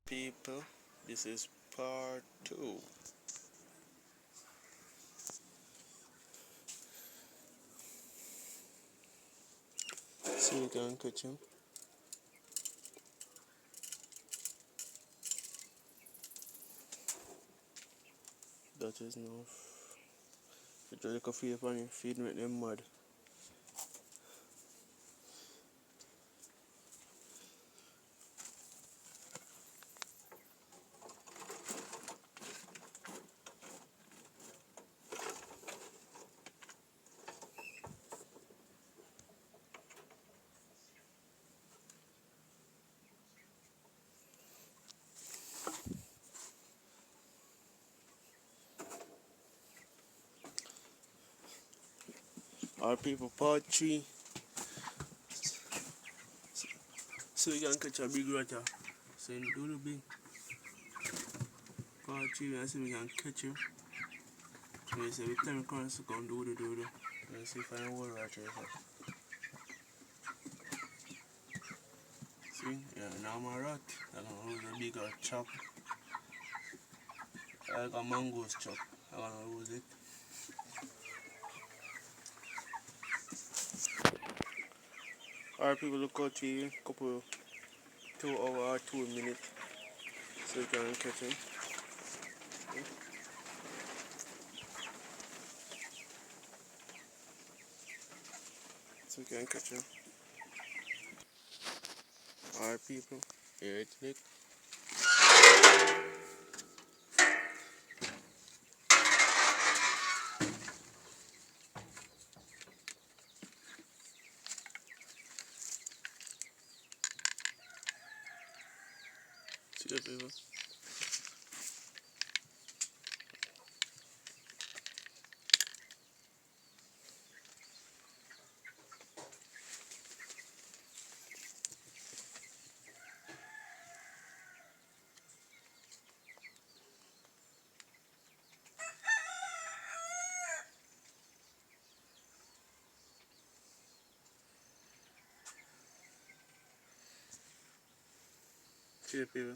People, this is part 2. See, you can catch him. That is enough. You try to feed upon your feed make them mad. Our people, part 3. So you can catch a big ratter. So you do the big. Part 3, and see we can catch him. So you say every time you come to come do the. Let's see if I can hold right here. See, yeah, now my rat. I'm gonna lose a bigger chop. Like a mango's chop. I'm gonna lose it. Alright people, look out here, couple 2 hours, 2 minutes, so you can catch him. So you can catch him. Alright people, here it is. See that people? See that people?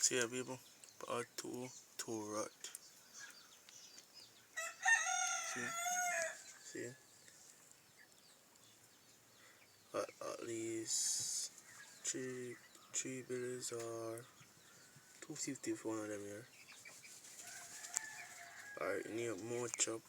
See that people? Part 2, 2 rat. See? See? At least 3 billies or 250 for one of them here. Alright, need more chop.